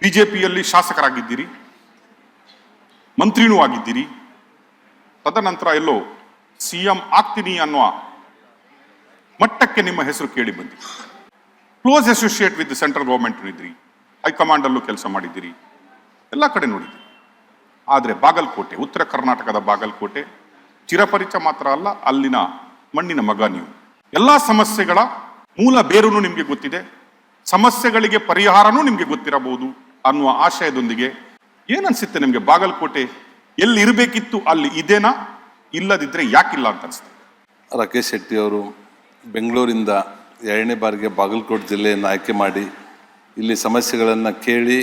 ಬಿಜೆಪಿಯಲ್ಲಿ ಶಾಸಕರಾಗಿದ್ದೀರಿ, ಮಂತ್ರಿನೂ ಆಗಿದ್ದೀರಿ. ತದನಂತರ ಎಲ್ಲೋ ಸಿಎಂ ಆಗ್ತೀನಿ ಅನ್ನುವ ಮಟ್ಟಕ್ಕೆ ನಿಮ್ಮ ಹೆಸರು ಕೇಳಿ ಬಂದಿದೆ. Close associate with central government ಇದ್ರಿ, ಹೈಕಮಾಂಡ್ ಅಲ್ಲೂ ಕೆಲಸ ಮಾಡಿದ್ದೀರಿ, ಎಲ್ಲ ಕಡೆ ನೋಡಿದ್ದೀರಿ. ಆದರೆ ಬಾಗಲಕೋಟೆ, ಉತ್ತರ ಕರ್ನಾಟಕದ ಬಾಗಲಕೋಟೆ ಚಿರಪರಿಚಯ ಮಾತ್ರ ಅಲ್ಲ, ಅಲ್ಲಿನ ಮಣ್ಣಿನ ಮಗ ನೀವು. ಎಲ್ಲ ಸಮಸ್ಯೆಗಳ ಮೂಲ ಬೇರುನು ನಿಮಗೆ ಗೊತ್ತಿದೆ, ಸಮಸ್ಯೆಗಳಿಗೆ ಪರಿಹಾರನೂ ನಿಮಗೆ ಗೊತ್ತಿರಬಹುದು ಅನ್ನುವ ಆಶಯದೊಂದಿಗೆ ಏನನ್ಸುತ್ತೆ ನಿಮಗೆ, ಬಾಗಲಕೋಟೆ ಎಲ್ಲಿ ಇರಬೇಕಿತ್ತು ಅಲ್ಲಿ ಇದೇನಾ, ಇಲ್ಲದಿದ್ರೆ ಯಾಕಿಲ್ಲ ಅಂತ ಅನಿಸ್ತದೆ? ರಾಕೇಶ್ ಶೆಟ್ಟಿ ಅವರು ಬೆಂಗಳೂರಿಂದ 2ನೇ ಬಾರಿಗೆ ಬಾಗಲಕೋಟೆ ಜಿಲ್ಲೆಯನ್ನು ಆಯ್ಕೆ ಮಾಡಿ ಇಲ್ಲಿ ಸಮಸ್ಯೆಗಳನ್ನು ಕೇಳಿ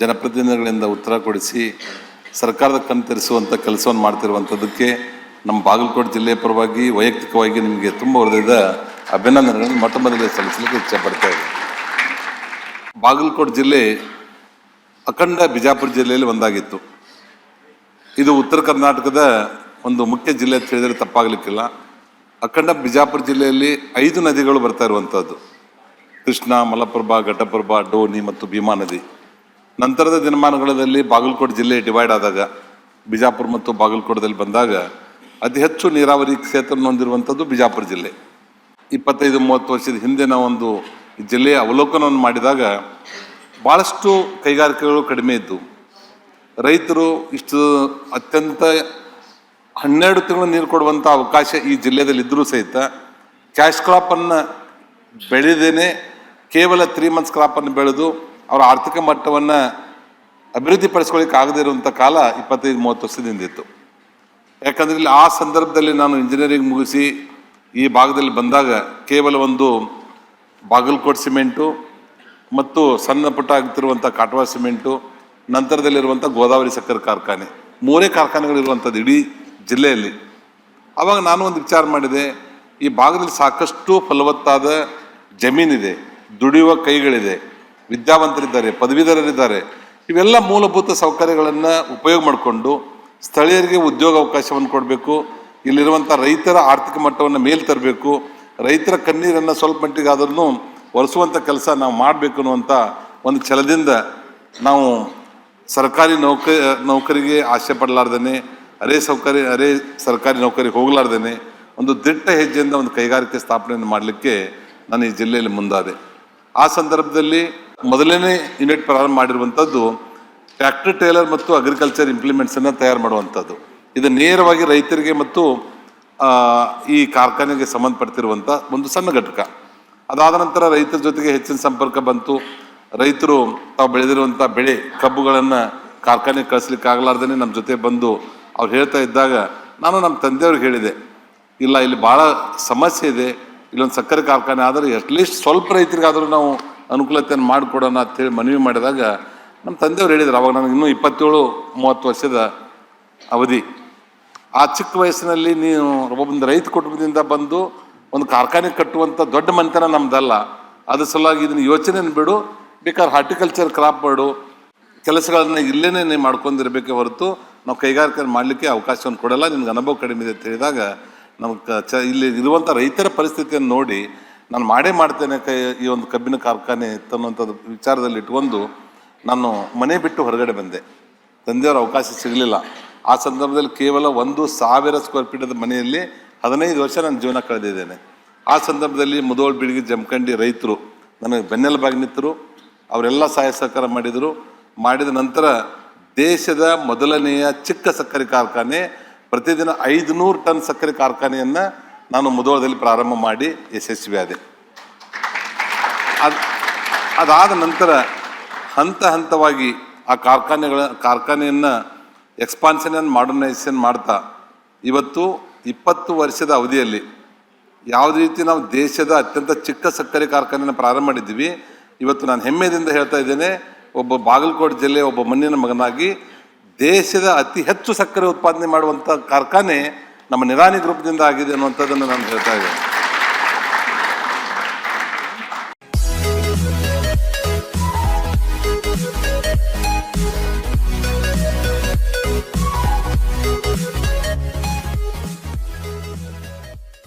ಜನಪ್ರತಿನಿಧಿಗಳಿಂದ ಉತ್ತರ ಕೊಡಿಸಿ ಸರ್ಕಾರದ ಕಣ್ಣು ತೆರೆಸುವಂಥ ಕೆಲಸವನ್ನು ಮಾಡ್ತಿರುವಂಥದ್ದಕ್ಕೆ ನಮ್ಮ ಬಾಗಲಕೋಟೆ ಜಿಲ್ಲೆಯ ಪರವಾಗಿ ವೈಯಕ್ತಿಕವಾಗಿ ನಿಮಗೆ ತುಂಬ ಹೃದಯದ ಅಭಿನಂದನೆಗಳನ್ನು ಮೊಟ್ಟ ಮೊದಲೇ ಸಲ್ಲಿಸಲಿಕ್ಕೆ ಇಚ್ಛೆಪಡ್ತಾ ಇದೆ. ಬಾಗಲಕೋಟೆ ಜಿಲ್ಲೆ ಅಖಂಡ ಬಿಜಾಪುರ ಜಿಲ್ಲೆಯಲ್ಲಿ ಒಂದಾಗಿತ್ತು. ಇದು ಉತ್ತರ ಕರ್ನಾಟಕದ ಒಂದು ಮುಖ್ಯ ಜಿಲ್ಲೆ ಅಂತ ಹೇಳಿದರೆ ತಪ್ಪಾಗಲಿಕ್ಕಿಲ್ಲ. ಅಖಂಡ ಬಿಜಾಪುರ ಜಿಲ್ಲೆಯಲ್ಲಿ 5 ನದಿಗಳು ಬರ್ತಾ ಇರುವಂಥದ್ದು: ಕೃಷ್ಣ, ಮಲಪ್ರಭಾ, ಘಟಪ್ರಭಾ, ಡೋನಿ ಮತ್ತು ಭೀಮಾ ನದಿ. ನಂತರದ ದಿನಮಾನಗಳಲ್ಲಿ ಬಾಗಲಕೋಟೆ ಜಿಲ್ಲೆ ಡಿವೈಡ್ ಆದಾಗ, ಬಿಜಾಪುರ ಮತ್ತು ಬಾಗಲಕೋಟದಲ್ಲಿ ಬಂದಾಗ ಅತಿ ಹೆಚ್ಚು ನೀರಾವರಿ ಕ್ಷೇತ್ರವನ್ನು ಹೊಂದಿರುವಂಥದ್ದು ಬಿಜಾಪುರ ಜಿಲ್ಲೆ. 25-30 ವರ್ಷದ ಹಿಂದೆ ನಾವೊಂದು ಜಿಲ್ಲೆಯ ಅವಲೋಕನವನ್ನು ಮಾಡಿದಾಗ ಭಾಳಷ್ಟು ಕೈಗಾರಿಕೆಗಳು ಕಡಿಮೆ ಇದ್ದು, ರೈತರು ಇಷ್ಟು ಅತ್ಯಂತ 12 ತಿಂಗಳು ನೀರು ಕೊಡುವಂಥ ಅವಕಾಶ ಈ ಜಿಲ್ಲೆಯಲ್ಲಿ ಇದ್ದರೂ ಸಹಿತ ಕ್ಯಾಶ್ ಕ್ರಾಪನ್ನು ಬೆಳೆದೇನೆ ಕೇವಲ 3 ಮಂತ್ಸ್ ಕ್ರಾಪನ್ನು ಬೆಳೆದು ಅವರ ಆರ್ಥಿಕ ಮಟ್ಟವನ್ನು ಅಭಿವೃದ್ಧಿಪಡಿಸ್ಕೊಳ್ಳಿಕ್ಕೆ ಆಗದೇ ಇರುವಂಥ ಕಾಲ 25-30 ವರ್ಷದಿಂದ ಇತ್ತು. ಯಾಕಂದರೆ ಇಲ್ಲಿ ಆ ಸಂದರ್ಭದಲ್ಲಿ ನಾನು ಇಂಜಿನಿಯರಿಂಗ್ ಮುಗಿಸಿ ಈ ಭಾಗದಲ್ಲಿ ಬಂದಾಗ ಕೇವಲ ಒಂದು ಬಾಗಲಕೋಟೆ ಸಿಮೆಂಟು ಮತ್ತು ಸಣ್ಣ ಪುಟ್ಟ ಆಗ್ತಿರುವಂಥ ಕಾಟವಾ ಸಿಮೆಂಟು, ನಂತರದಲ್ಲಿರುವಂಥ ಗೋದಾವರಿ ಸಕ್ಕರೆ ಕಾರ್ಖಾನೆ, 3 ಕಾರ್ಖಾನೆಗಳಿರುವಂಥದ್ದು ಇಡೀ ಜಿಲ್ಲೆಯಲ್ಲಿ. ಆವಾಗ ನಾನು ಒಂದು ವಿಚಾರ ಮಾಡಿದೆ, ಈ ಭಾಗದಲ್ಲಿ ಸಾಕಷ್ಟು ಫಲವತ್ತಾದ ಜಮೀನಿದೆ, ದುಡಿಯುವ ಕೈಗಳಿದೆ, ವಿದ್ಯಾವಂತರಿದ್ದಾರೆ, ಪದವೀಧರರಿದ್ದಾರೆ. ಇವೆಲ್ಲ ಮೂಲಭೂತ ಸೌಕರ್ಯಗಳನ್ನು ಉಪಯೋಗ ಮಾಡಿಕೊಂಡು ಸ್ಥಳೀಯರಿಗೆ ಉದ್ಯೋಗ ಅವಕಾಶವನ್ನು ಕೊಡಬೇಕು, ಇಲ್ಲಿರುವಂಥ ರೈತರ ಆರ್ಥಿಕ ಮಟ್ಟವನ್ನು ಮೇಲೆ ತರಬೇಕು, ರೈತರ ಕಣ್ಣೀರನ್ನು ಸ್ವಲ್ಪ ಮಟ್ಟಿಗಾದ್ರೂ ಒರೆಸುವಂಥ ಕೆಲಸ ನಾವು ಮಾಡಬೇಕು ಅನ್ನುವಂಥ ಒಂದು ಛಲದಿಂದ ನಾವು ಸರ್ಕಾರಿ ನೌಕರಿಗೆ ಆಸೆ ಪಡಲಾರ್ದೇ, ಅರೆ ಸರ್ಕಾರಿ ನೌಕರಿಗೆ ಹೋಗಲಾರ್ದೇ ಒಂದು ದಿಟ್ಟ ಹೆಜ್ಜೆಯಿಂದ ಒಂದು ಕೈಗಾರಿಕೆ ಸ್ಥಾಪನೆಯನ್ನು ಮಾಡಲಿಕ್ಕೆ ನಾನು ಈ ಜಿಲ್ಲೆಯಲ್ಲಿ ಮುಂದಾದೆ. ಆ ಸಂದರ್ಭದಲ್ಲಿ ಮೊದಲನೇ ಯೂನಿಟ್ ಪ್ರಾರಂಭ ಮಾಡಿರುವಂಥದ್ದು ಟ್ರ್ಯಾಕ್ಟರ್ ಟೇಲರ್ ಮತ್ತು ಅಗ್ರಿಕಲ್ಚರ್ ಇಂಪ್ಲಿಮೆಂಟ್ಸನ್ನು ತಯಾರು ಮಾಡುವಂಥದ್ದು. ಇದು ನೇರವಾಗಿ ರೈತರಿಗೆ ಮತ್ತು ಈ ಕಾರ್ಖಾನೆಗೆ ಸಂಬಂಧಪಡ್ತಿರುವಂಥ ಒಂದು ಸಣ್ಣ ಘಟಕ. ಅದಾದ ನಂತರ ರೈತರ ಜೊತೆಗೆ ಹೆಚ್ಚಿನ ಸಂಪರ್ಕ ಬಂತು. ರೈತರು ತಾವು ಬೆಳೆದಿರುವಂಥ ಬೆಳೆ ಕಬ್ಬುಗಳನ್ನು ಕಾರ್ಖಾನೆಗೆ ಕಳಿಸ್ಲಿಕ್ಕೆ ಆಗಲಾರ್ದೇ ನಮ್ಮ ಜೊತೆ ಬಂದು ಅವ್ರು ಹೇಳ್ತಾ ಇದ್ದಾಗ ನಾನು ನಮ್ಮ ತಂದೆಯವ್ರಿಗೆ ಹೇಳಿದೆ, ಇಲ್ಲ ಇಲ್ಲಿ ಭಾಳ ಸಮಸ್ಯೆ ಇದೆ, ಇಲ್ಲೊಂದು ಸಕ್ಕರೆ ಕಾರ್ಖಾನೆ ಆದರೆ ಅಟ್ಲೀಸ್ಟ್ ಸ್ವಲ್ಪ ರೈತರಿಗಾದರೂ ನಾವು ಅನುಕೂಲತೆಯನ್ನು ಮಾಡಿಕೊಡೋಣ ಅಂತೇಳಿ ಮನವಿ ಮಾಡಿದಾಗ ನಮ್ಮ ತಂದೆಯವ್ರು ಹೇಳಿದ್ರು, ಅವಾಗ ನನಗೆ ಇನ್ನೂ 27-30 ವರ್ಷದ ಅವಧಿ. ಆ ಚಿಕ್ಕ ವಯಸ್ಸಿನಲ್ಲಿ ನೀನು ಒಬ್ಬೊಂದು ರೈತ ಕುಟುಂಬದಿಂದ ಬಂದು ಒಂದು ಕಾರ್ಖಾನೆ ಕಟ್ಟುವಂಥ ದೊಡ್ಡ ಮನೆತನ ನಮ್ದಲ್ಲ, ಅದ್ರ ಸಲುವಾಗಿ ಇದನ್ನು ಯೋಚನೆಯನ್ನು ಬಿಡು, ಬೇಕಾದ್ರೆ ಹಾರ್ಟಿಕಲ್ಚರ್ ಕ್ರಾಪ್ ಮಾಡು, ಕೆಲಸಗಳನ್ನ ಇಲ್ಲೇನೇ ಮಾಡ್ಕೊಂಡಿರ್ಬೇಕೆ ಹೊರತು ನಾವು ಕೈಗಾರಿಕೆ ಮಾಡಲಿಕ್ಕೆ ಅವಕಾಶವನ್ನು ಕೊಡಲ್ಲ, ನಿಮ್ಗೆ ಅನುಭವ ಕಡಿಮೆ ಇದೆ ಅಂತ ಹೇಳಿದಾಗ ನಮಗೆ ಇಲ್ಲಿ ಇರುವಂಥ ರೈತರ ಪರಿಸ್ಥಿತಿಯನ್ನು ನೋಡಿ ನಾನು ಮಾಡ್ತೇನೆ ಈ ಒಂದು ಕಬ್ಬಿನ ಕಾರ್ಖಾನೆ ಅನ್ನುವಂಥದ್ದು ವಿಚಾರದಲ್ಲಿ ಇಟ್ಕೊಂಡು ನಾನು ಮನೆ ಬಿಟ್ಟು ಹೊರಗಡೆ ಬಂದೆ. ತಂದೆಯವರ ಅವಕಾಶ ಸಿಗಲಿಲ್ಲ. ಆ ಸಂದರ್ಭದಲ್ಲಿ ಕೇವಲ 1,000 ಸ್ಕ್ವೇರ್ ಫೀಟದ ಮನೆಯಲ್ಲಿ 15 ವರ್ಷ ನಾನು ಜೀವನ ಕಳೆದಿದ್ದೇನೆ. ಆ ಸಂದರ್ಭದಲ್ಲಿ ಮುದೋಳ್ ಬಿಳಿಗಿ ಜಮಖಂಡಿ ರೈತರು ನನಗೆ ಬೆನ್ನೆಲುಬಾಗಿ ನಿಂತರು, ಅವರೆಲ್ಲ ಸಹಾಯ ಸಹಕಾರ ಮಾಡಿದ ನಂತರ ದೇಶದ ಮೊದಲನೆಯ ಚಿಕ್ಕ ಸಕ್ಕರೆ ಕಾರ್ಖಾನೆ, ಪ್ರತಿದಿನ 500 ಟನ್ ಸಕ್ಕರೆ ಕಾರ್ಖಾನೆಯನ್ನು ನಾನು ಮುದೋಳದಲ್ಲಿ ಪ್ರಾರಂಭ ಮಾಡಿ ಯಶಸ್ವಿಯಾದೆ. ಅದಾದ ನಂತರ ಹಂತವಾಗಿ ಆ ಕಾರ್ಖಾನೆಯನ್ನು ಎಕ್ಸ್ಪಾನ್ಷನ್ ಮಾಡರ್ನೈಸೇಷನ್ ಮಾಡ್ತಾ ಇವತ್ತು 20 ವರ್ಷದ ಅವಧಿಯಲ್ಲಿ ಯಾವುದೇ ರೀತಿ ನಾವು ದೇಶದ ಅತ್ಯಂತ ಚಿಕ್ಕ ಸಕ್ಕರೆ ಕಾರ್ಖಾನೆಯನ್ನು ಪ್ರಾರಂಭ ಮಾಡಿದ್ದೀವಿ. ಇವತ್ತು ನಾನು ಹೆಮ್ಮೆಯಿಂದ ಹೇಳ್ತಾ ಇದ್ದೇನೆ, ಒಬ್ಬ ಬಾಗಲಕೋಟೆ ಜಿಲ್ಲೆಯ ಒಬ್ಬ ಮಣ್ಣಿನ ಮಗನಾಗಿ ದೇಶದ ಅತಿ ಹೆಚ್ಚು ಸಕ್ಕರೆ ಉತ್ಪಾದನೆ ಮಾಡುವಂಥ ಕಾರ್ಖಾನೆ ನಮ್ಮ ನಿರಾಣಿ ಗ್ರೂಪ್ದಿಂದ ಆಗಿದೆ ಅನ್ನುವಂಥದ್ದನ್ನು ನಾನು ಹೇಳ್ತಾ ಇದ್ದೇನೆ.